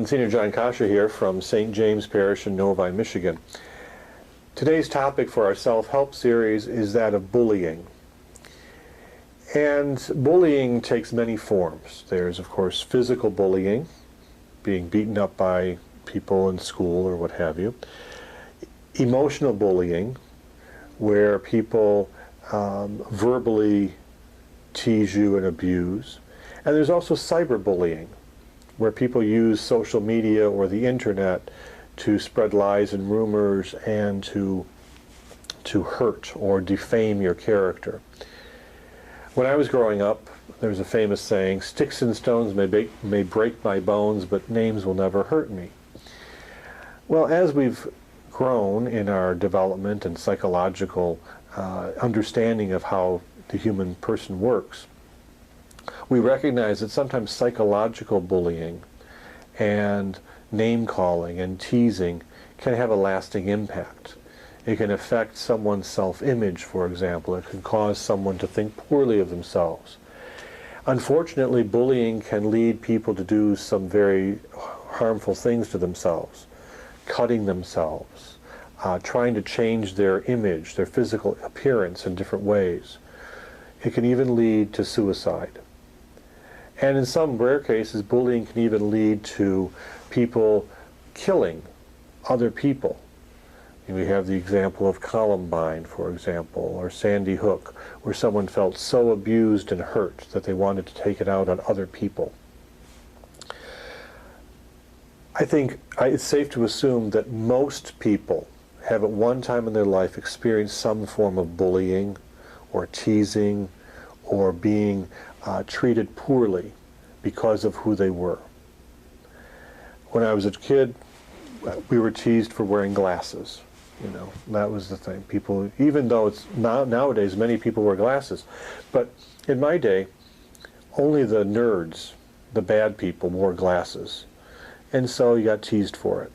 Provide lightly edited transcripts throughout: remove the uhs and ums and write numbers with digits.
Monsignor John Kasza here from St. James Parish in Novi, Michigan. Today's topic for our self-help series is that of bullying. And bullying takes many forms. There's, of course, physical bullying, being beaten up by people in school or what have you. Emotional bullying, where people verbally tease you and abuse. And there's also cyberbullying, where people use social media or the internet to spread lies and rumors and to hurt or defame your character. When I was growing up, there was a famous saying, "Sticks and stones may break my bones, but names will never hurt me." Well, as we've grown in our development and psychological understanding of how the human person works, we recognize that sometimes psychological bullying and name-calling and teasing can have a lasting impact. It can affect someone's self-image, for example. It can cause someone to think poorly of themselves. Unfortunately, bullying can lead people to do some very harmful things to themselves, cutting themselves, trying to change their image, their physical appearance in different ways. It can even lead to suicide. And in some rare cases, bullying can even lead to people killing other people. We have the example of Columbine, for example, or Sandy Hook, where someone felt so abused and hurt that they wanted to take it out on other people. I think it's safe to assume that most people have at one time in their life experienced some form of bullying or teasing or being treated poorly because of who they were. When I was a kid, we were teased for wearing glasses. You know, that was the thing. People, even though it's nowadays many people wear glasses, but in my day, only the nerds, the bad people, wore glasses, and so you got teased for it.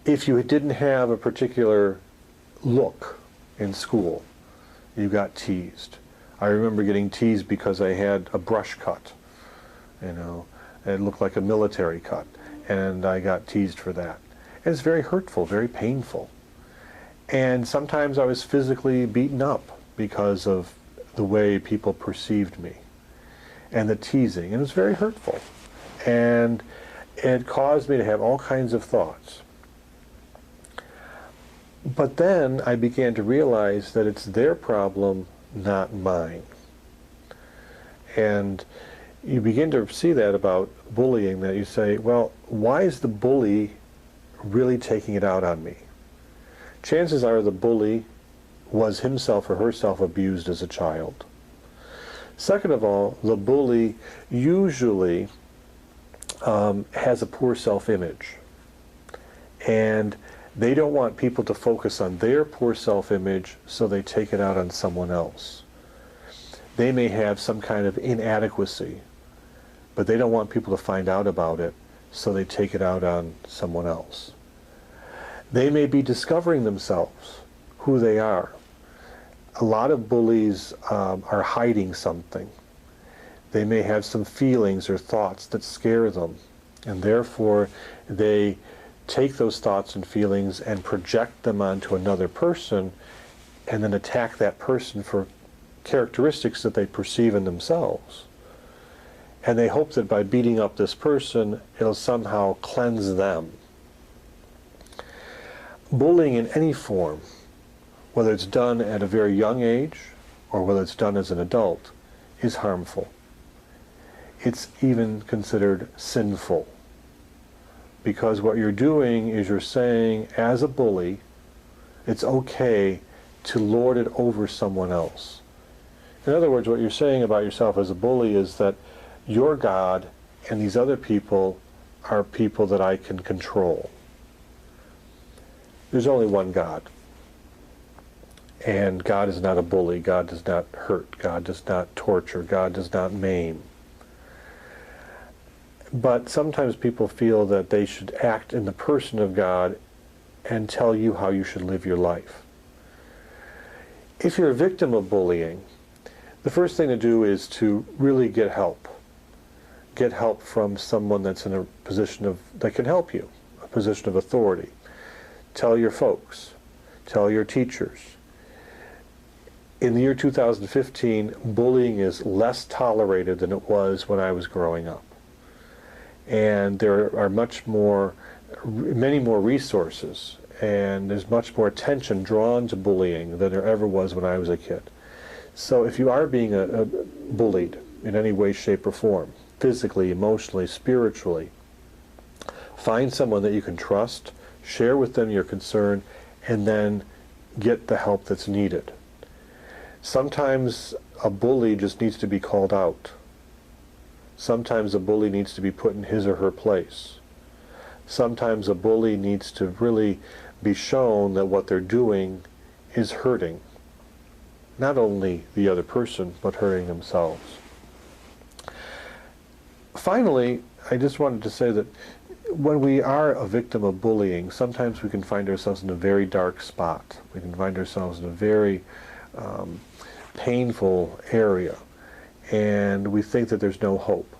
If you didn't have a particular look in school, you got teased. I remember getting teased because I had a brush cut. You know, it looked like a military cut, and I got teased for that. And it's very hurtful, very painful. And sometimes I was physically beaten up because of the way people perceived me and the teasing. And it was very hurtful. And it caused me to have all kinds of thoughts. But then I began to realize that it's their problem, not mine. And you begin to see that about bullying, that you say, well, why is the bully really taking it out on me? Chances are the bully was himself or herself abused as a child. Second of all, the bully usually has a poor self-image. And they don't want people to focus on their poor self-image, so they take it out on someone else. They may have some kind of inadequacy, but they don't want people to find out about it, so they take it out on someone else. They may be discovering themselves, who they are. A lot of bullies are hiding something. They may have some feelings or thoughts that scare them, and therefore they take those thoughts and feelings and project them onto another person and then attack that person for characteristics that they perceive in themselves. And they hope that by beating up this person, it'll somehow cleanse them. Bullying in any form, whether it's done at a very young age or whether it's done as an adult, is harmful. It's even considered sinful. Because what you're doing is you're saying, as a bully, it's okay to lord it over someone else. In other words, what you're saying about yourself as a bully is that your God and these other people are people that I can control. There's only one God. And God is not a bully. God does not hurt. God does not torture. God does not maim. But sometimes people feel that they should act in the person of God and tell you how you should live your life. If you're a victim of bullying, the first thing to do is to really get help. get help from someone that's in a position that can help you, a position of authority. Tell your folks. Tell your teachers. In the year 2015, bullying is less tolerated than it was when I was growing up. And there are many more resources, and there's much more attention drawn to bullying than there ever was when I was a kid. So if you are being bullied in any way, shape, or form, physically, emotionally, spiritually, find someone that you can trust, share with them your concern, and then get the help that's needed. Sometimes a bully just needs to be called out. Sometimes a bully needs to be put in his or her place. Sometimes a bully needs to really be shown that what they're doing is hurting not only the other person, but hurting themselves. Finally, I just wanted to say that when we are a victim of bullying, sometimes we can find ourselves in a very dark spot. We can find ourselves in a very painful area, and we think that there's no hope.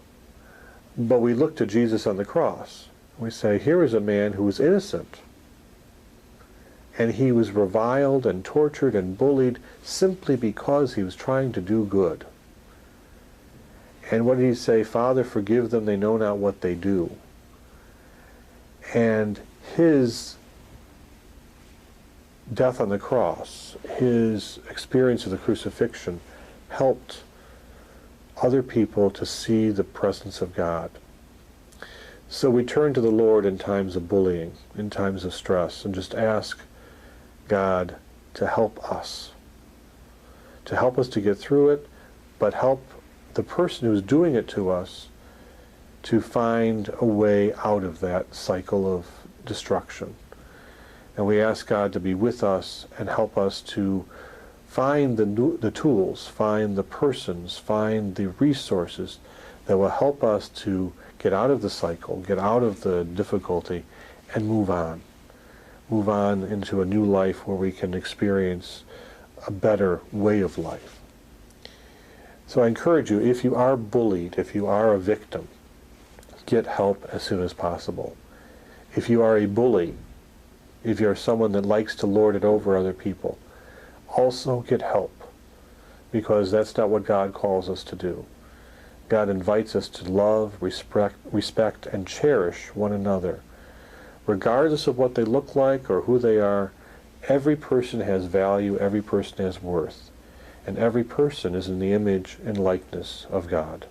But we look to Jesus on the cross. We say, here is a man who was innocent, and he was reviled and tortured and bullied simply because he was trying to do good. And what did he say? Father, forgive them, they know not what they do. And his death on the cross, his experience of the crucifixion, helped other people to see the presence of God. So we turn to the Lord in times of bullying, in times of stress, and just ask God to help us to get through it, but help the person who's doing it to us to find a way out of that cycle of destruction. And we ask God to be with us and help us to find the tools, find the persons, find the resources that will help us to get out of the cycle, get out of the difficulty, and move on. Move on into a new life where we can experience a better way of life. So I encourage you, if you are bullied, if you are a victim, get help as soon as possible. If you are a bully, if you're someone that likes to lord it over other people, also get help, because that's not what God calls us to do. God invites us to love, respect, and cherish one another. Regardless of what they look like or who they are, every person has value, every person has worth, and every person is in the image and likeness of God.